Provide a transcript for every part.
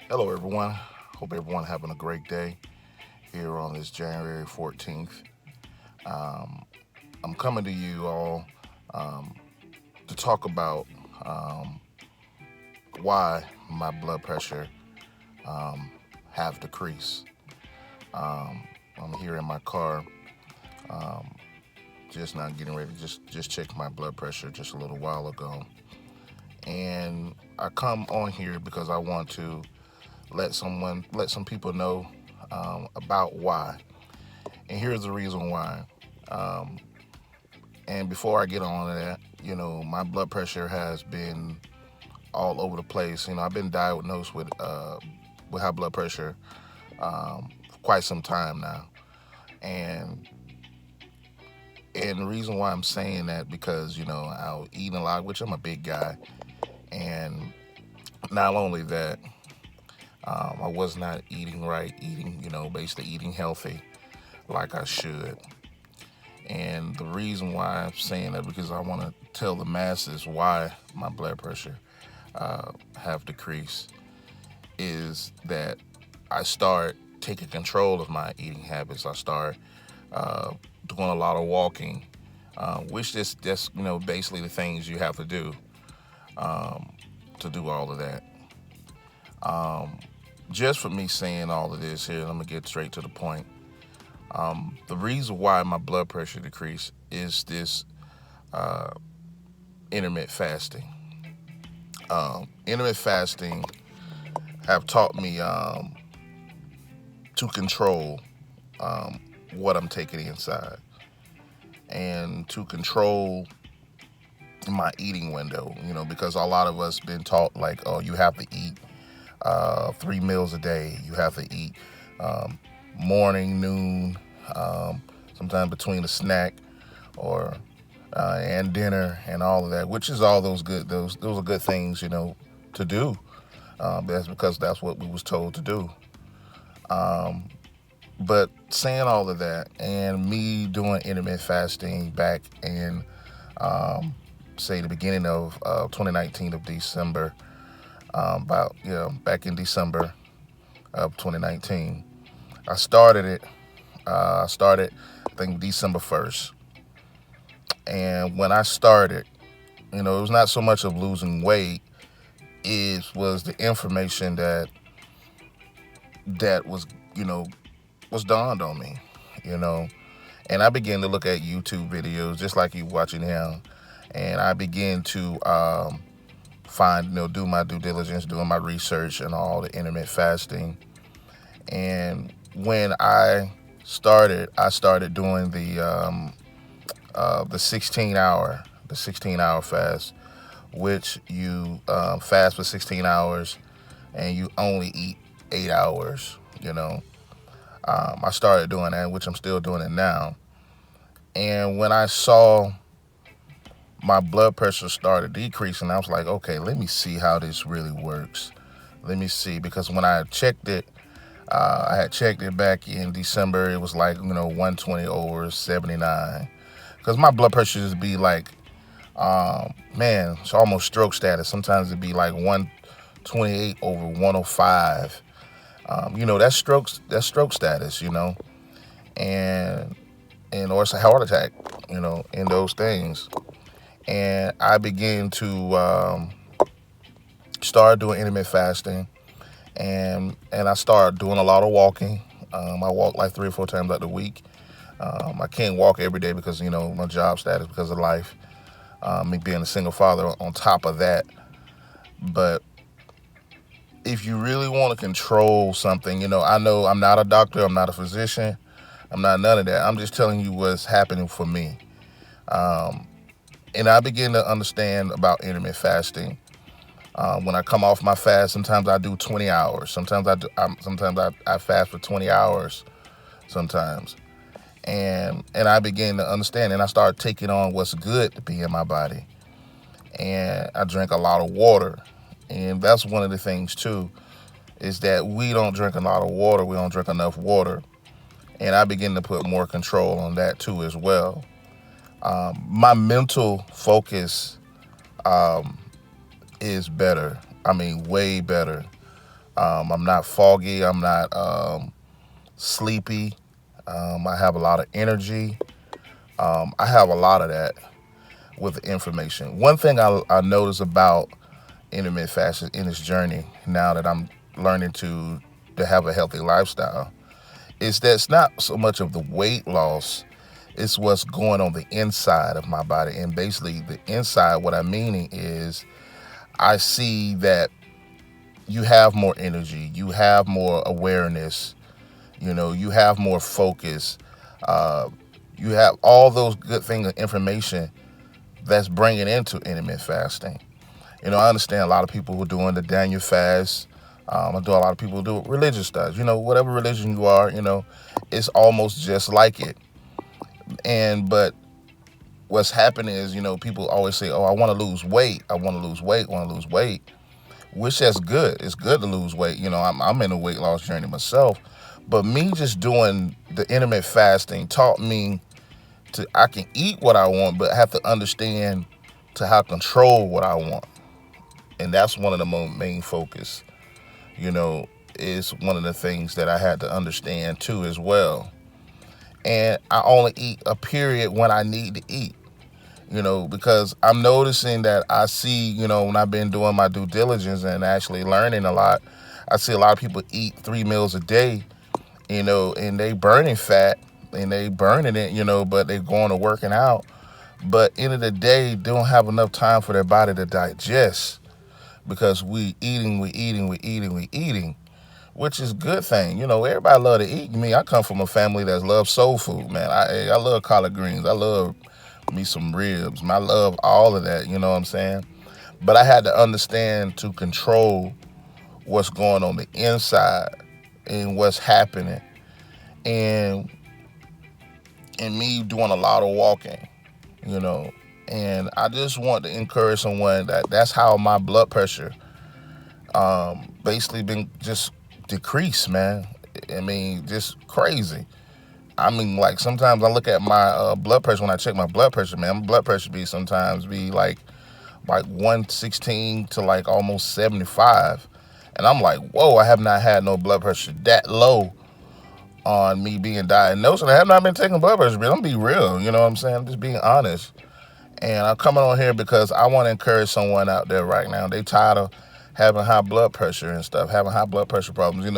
Hello, everyone. Hope everyone having a great day here on this January 14th. Um, I'm coming to you all um, to talk about um, why my blood pressure um, have decreased. Um, I'm here in my car, um, just not getting ready. Just checked my blood pressure just a little while ago, and I come on here because I want to let some people know about why. And here's the reason why. Um, and before I get on to that, my blood pressure has been all over the place. I've been diagnosed with high blood pressure for quite some time now, and and the reason why I'm saying that because I'll eat a lot, which I'm a big guy, and not only that, I was not eating right, basically eating healthy like I should. And the reason why I'm saying that because I want to tell the masses why my blood pressure have decreased is that I start taking control of my eating habits. I start uh, doing a lot of walking, which just basically the things you have um, to do all of that. Um, just for me saying all of this here, let me get straight to the point. The reason why my blood pressure decreased is this uh, intermittent fasting. Intermittent fasting have taught me to control um, what I'm taking inside and to control my eating window. Because a lot of us been taught like, oh, you have to eat 3 meals a day. You have to eat um, morning, noon, sometimes between a snack or and dinner and all of that, which is all those are good things to do. That's because that's what we was told to do. Um, but saying all of that and me doing intermittent fasting back in um, say the beginning of 2019 of December, about back in December of 2019, I started it. I started I think December 1st, and when I started, it was not so much of losing weight. It was the information that you know was dawned on me, you know. And I began to look at YouTube videos just like you watching him, and I began to find, do my due diligence, doing my research and all the intermittent fasting. And when I started doing the 16-hour fast, which you fast for 16 hours and you only eat 8 hours. I started doing that, which I'm still doing it now. And when I saw my blood pressure started decreasing, I was like, okay, let me see how this really works. Let me see, because when I checked it, I had checked it back in December. It was like 120 over 79. Because my blood pressure just be like, man, it's almost stroke status. Sometimes it'd be like 128 over 105. That's stroke status. And or it's a heart attack. In those things. And I began to start doing intermittent fasting, and I started doing a lot of walking. I walk like 3 or 4 times out the week. I can't walk every day because my job status, because of life, me being a single father. On top of that, but if you really want to control something, I know I'm not a doctor, I'm not a physician, I'm not none of that. I'm just telling you what's happening for me. Um, and I begin to understand about intermittent fasting. When I come off my fast, sometimes I do 20 hours. Sometimes I fast for 20 hours. Sometimes, and I begin to understand, and I start taking on what's good to be in my body. And I drink a lot of water, and that's one of the things too, is that we don't drink a lot of water. We don't drink enough water, and I begin to put more control on that too as well. My mental focus um, is better. I mean, way better. I'm not foggy. I'm not sleepy. I have a lot of energy. I have a lot of that with the information. One thing I notice about intermittent fasting in this journey, now that I'm learning to have a healthy lifestyle, is that it's not so much of the weight loss, it's what's going on the inside of my body. And basically, the inside, what I'm meaning is I see that you have more energy, you have more awareness, you have more focus, uh, you have all those good things and information that's bringing into intermittent fasting. I understand a lot of people who are doing the Daniel fast. I do a lot of people who do religious stuff. Whatever religion you are, it's almost just like it. But what's happening is, people always say, "Oh, I want to lose weight. I want to lose weight. Want to lose weight." Which that's good. It's good to lose weight. I'm in a weight loss journey myself, but me just doing the intermittent fasting taught me to I can eat what I want, but I have to understand to how to control what I want, and that's one of the main focus. You know, is one of the things that I had to understand too as well. And I only eat a period when I need to eat. Because I'm noticing that I see, when I've been doing my due diligence and actually learning a lot, I see a lot of people eat 3 meals a day, and they burning fat and they burning it, but they going to working out. But end of the day, they don't have enough time for their body to digest because we eating, which is a good thing. Everybody love to eat. I come from a family that loves soul food, man. I love collard greens. I love me some ribs. I love all of that, you know what I'm saying? But I had to understand to control what's going on the inside and what's happening. And me doing a lot of walking, you know. And I just want to encourage someone that's how my blood pressure basically been just decreased, man. I mean, just crazy. I mean, like sometimes I look at my blood pressure when I check my blood pressure, man. My blood pressure sometimes be like 116 to like almost 75, and I'm like, whoa! I have not had no blood pressure that low on me being diagnosed, and I have not been taking blood pressure. But I'm be real, you know what I'm saying? I'm just being honest, and I'm coming on here because I want to encourage someone out there right now. They tired of having high blood pressure and stuff, having high blood pressure problems. You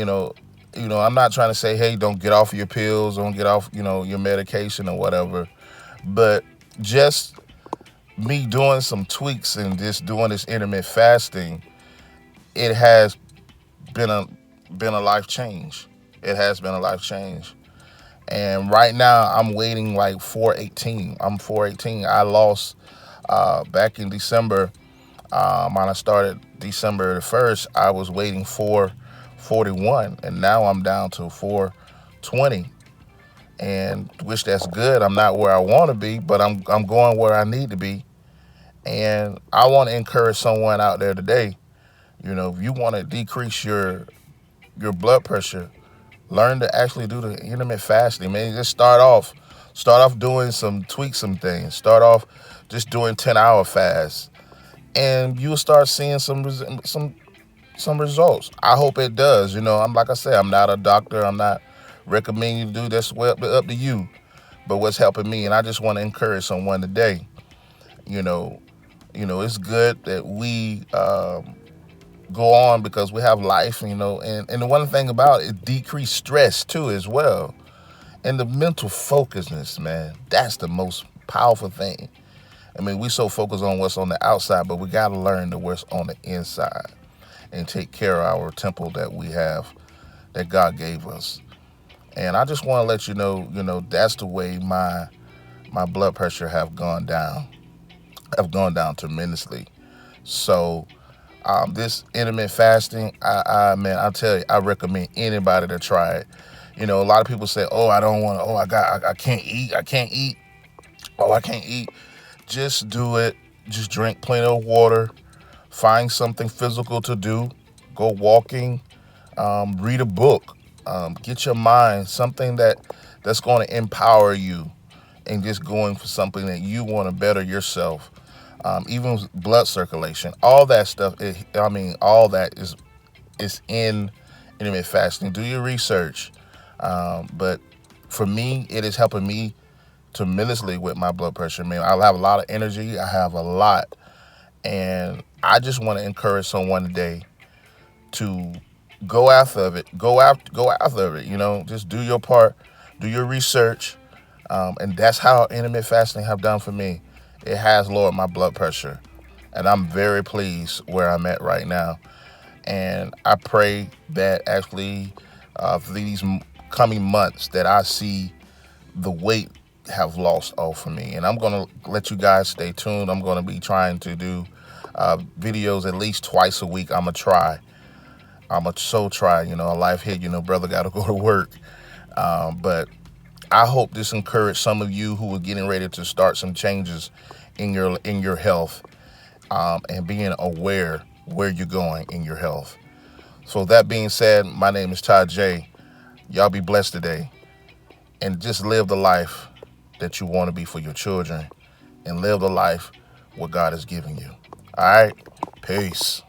know, I'm not trying to say, hey, don't get off your pills, don't get off, your medication or whatever. But just me doing some tweaks and just doing this intermittent fasting, it has been a life change. It has been a life change. And right now I'm waiting like 418. I'm 418. I lost back in December. When I started December the 1st, I was waiting for 41, and now I'm down to 420, and which that's good. I'm not where I want to be, but I'm going where I need to be, and I want to encourage someone out there today. If you want to decrease your blood pressure, learn to actually do the intermittent fasting. Man, just start off doing some things. Start off just doing 10-hour fasts, and you'll start seeing some results. I hope it does. I'm like I said, I'm not a doctor. I'm not recommending you to do this. Well, up to you. But what's helping me, and I just want to encourage someone today. You know, it's good that we go on because we have life. And the one thing about it, decrease stress too as well, and the mental focusness, man. That's the most powerful thing. I mean, we so focused on what's on the outside, but we got to learn to what's on the inside and take care of our temple that we have, that God gave us. And I just want to let you know, that's the way my blood pressure have gone down. Have gone down tremendously. So this intermittent fasting, man, I tell you, I recommend anybody to try it. A lot of people say, "Oh, I don't want to. Oh, I can't eat. I can't eat. Oh, I can't eat." Just do it. Just drink plenty of water. Find something physical to do. Go walking. Read a book. Get your mind something that's going to empower you, and just going for something that you want to better yourself. Even blood circulation, all that stuff. All that is is in intermittent fasting. Do your research. But for me, it is helping me tremendously with my blood pressure. Man, I have a lot of energy. I have a lot. And I just want to encourage someone today to go after it. Go after it. Just do your part, do your research, and that's how intermittent fasting have done for me. It has lowered my blood pressure, and I'm very pleased where I'm at right now. And I pray that actually for these coming months that I see the weight have lost off of me. And I'm going to let you guys stay tuned. I'm going to be trying to do videos at least twice a week. I'm going to try. I'm going to try. A life hit, brother got to go to work. But I hope this encouraged some of you who are getting ready to start some changes in your health, and being aware where you're going in your health. So that being said, my name is Todd J. Y'all be blessed today, and just live the life that you want to be for your children, and live the life what God has given you. All right, peace.